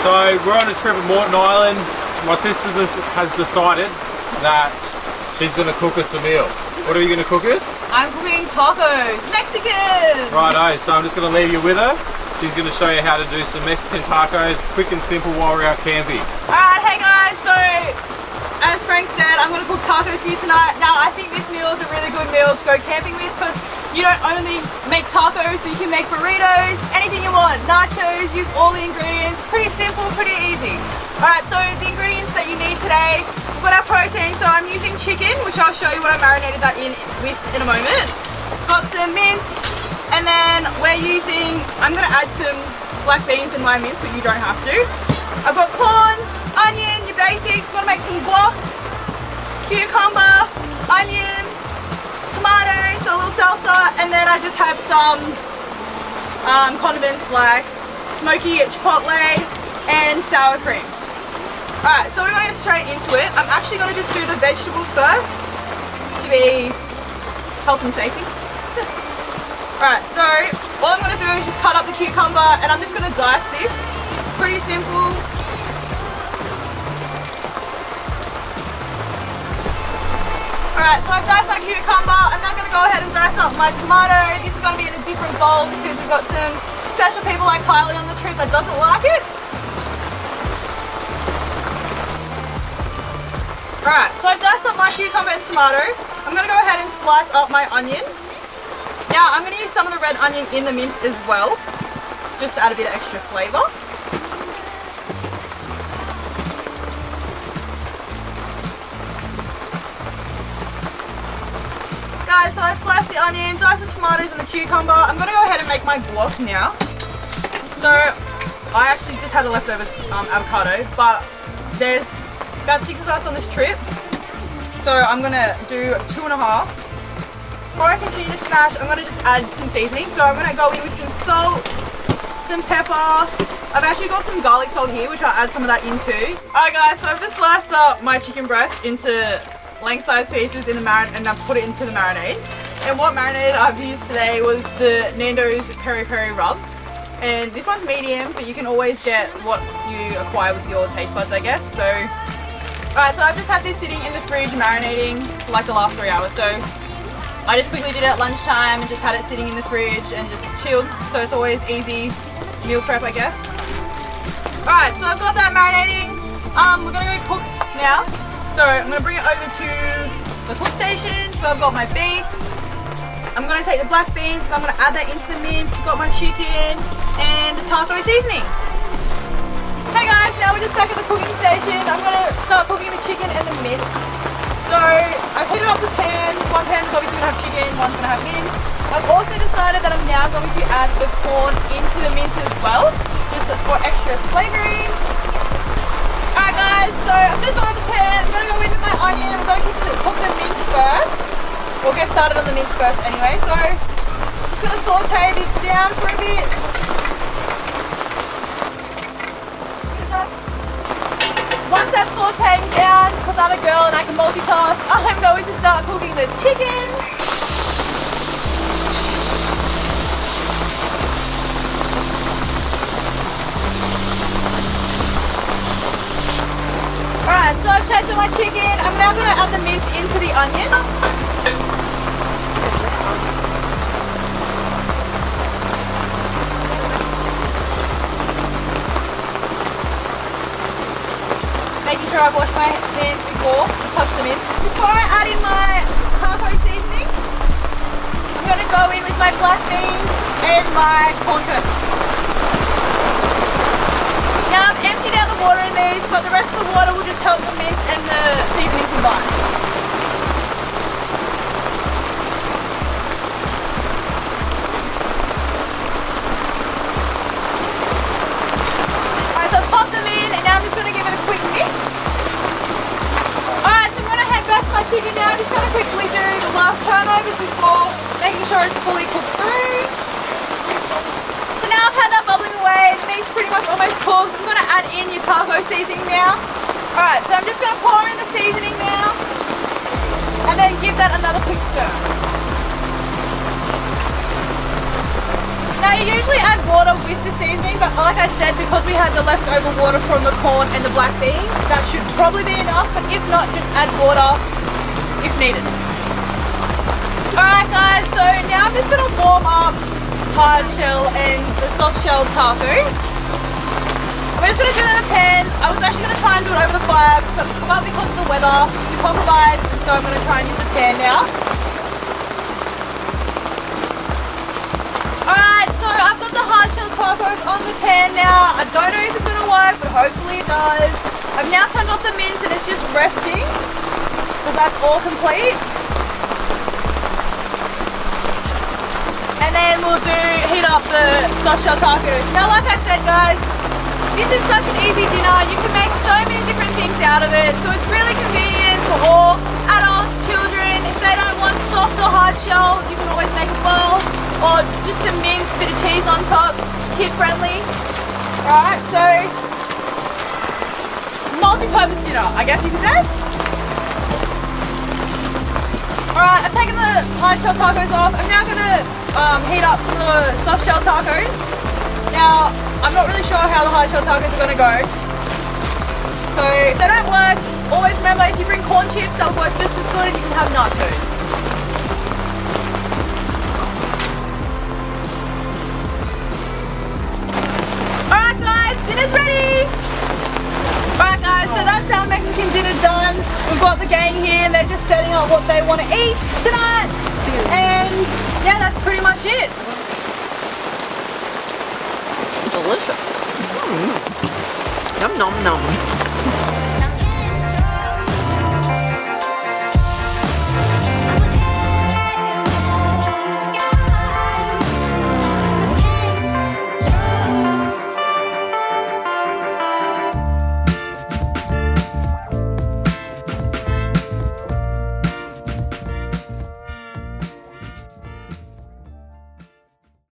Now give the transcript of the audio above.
So we're on a trip at Morton Island. My sister has decided that she's going to cook us a meal. What are you going to cook us? I'm cooking tacos, Mexican! Righto, so I'm just going to leave you with her. She's going to show you how to do some Mexican tacos, quick and simple while we're out camping. Alright, hey guys, so as Frank said, I'm going to cook tacos for you tonight. Now I think this meal is a really good meal to go camping with because you don't only make tacos, but you can make burritos, anything you want, nachos, use all the ingredients, pretty simple, pretty easy. Alright, so the ingredients that you need today, we've got our protein, so I'm using chicken, which I'll show you what I marinated that in a moment. Got some mince, and then I'm going to add some black beans in my mince, but you don't have to. I've got corn, onion, your basics, I'm going to make some guac, cucumber, onion, tomato, so a little salsa, and then I just have some condiments like smoky chipotle and sour cream. Alright, so we're going to get straight into it. I'm actually going to just do the vegetables first to be health and safety. Alright, so all I'm going to do is just cut up the cucumber and I'm just going to dice this. Pretty simple. Alright, so I've diced my cucumber. I'm now going to go ahead and dice up my tomato. This is going to be in a different bowl because we've got some special people like Kylie on the trip that doesn't like it. Alright, so I've diced up my cucumber and tomato. I'm going to go ahead and slice up my onion. Now I'm going to use some of the red onion in the mince as well, just to add a bit of extra flavour. Guys, so I've sliced the onion, diced the tomatoes and the cucumber. I'm going to go ahead and make my guac now. So I actually just had a leftover avocado, but there's about 6 of us on this trip, so I'm going to do 2.5. Before I continue to smash, I'm going to just add some seasoning. So I'm going to go in with some salt, some pepper. I've actually got some garlic salt here, which I'll add some of that into. Alright guys, so I've just sliced up my chicken breast into length-size pieces in the marinade, and I've put it into the marinade. And what marinade I've used today was the Nando's Peri Peri Rub. And this one's medium, but you can always get what you acquire with your taste buds, I guess. So alright, so I've just had this sitting in the fridge marinating for like the last 3 hours. So I just quickly did it at lunchtime and just had it sitting in the fridge and just chilled. So it's always easy meal prep, I guess. Alright, so I've got that marinating. We're going to go cook now. So I'm going to bring it over to the cook station. So I've got my beef. I'm going to take the black beans, so I'm going to add that into the mince. Got my chicken and the taco seasoning. Hey guys, now we're just back at the cooking station. I'm going to start cooking the chicken and the mince. So I've heated up the pan. One pan is obviously going to have chicken, one's going to have mince. I've also decided that I'm now going to add the corn into the mince as well, just for extra flavouring. Alright guys, so I've just oiled the pan. I'm going to go in with my onion. I'm going to cook the mince first. We'll get started on the mince first anyway. So I'm just going to saute this down for a bit. Once that's sauteing down, because I'm a girl and I can multitask, I'm going to start cooking the chicken. Alright, so I've checked on my chicken. I'm now going to add the mince into the onion. Making sure I've washed my hands before I touch the mince. Before I add in my taco seasoning, I'm going to go in with my black beans and my corn kernel. Now I've emptied out the water in these, but the rest of the water will just help the mince and the seasoning combine. Alright, so I've popped them in and now I'm just going to give it a quick mix. Alright, so I'm going to head back to my chicken now. I'm just going to quickly do the last turnovers before making sure it's fully cooked through. So now I've had that bubbling away, the meat's pretty much almost cooked. I'm going to add in your taco seasoning now. Alright, so I'm just going to pour in the seasoning now and then give that another quick stir. Now Now you usually add water with the seasoning, but like I said, because we had the leftover water from the corn and the black beans, that should probably be enough, but if not, just add water if needed. Alright guys, so now I'm just going to warm up hard shell and the soft shell tacos. We're just going to do it in a pan. I was actually going to try and do it over the fire, but because of the weather, we compromised, and so I'm going to try and use the pan now. Alright, so I've got the hard shell tacos on the pan now. I don't know if it's going to work, but hopefully it does. I've now turned off the mince and it's just resting, because that's all complete. And then we'll heat up the soft shell tacos. Now, like I said, guys, this is such an easy dinner. You can make so many different things out of it. So it's really convenient for all adults, children. If they don't want soft or hard shell, you can always make a bowl or just some mince, bit of cheese on top, kid friendly. Right, so multi-purpose dinner, I guess you could say. Alright, I've taken the hard shell tacos off. I'm now gonna heat up some of the soft shell tacos. Now, I'm not really sure how the hard shell tacos are gonna go. So if they don't work, always remember if you bring corn chips, they'll work just as good and you can have nachos. Alright guys, dinner's ready! Alright guys, so that's our Mexican dinner done. We've got the gang here and they're just setting up what they want to eat tonight. And yeah, that's pretty much it. Delicious. Yum nom nom.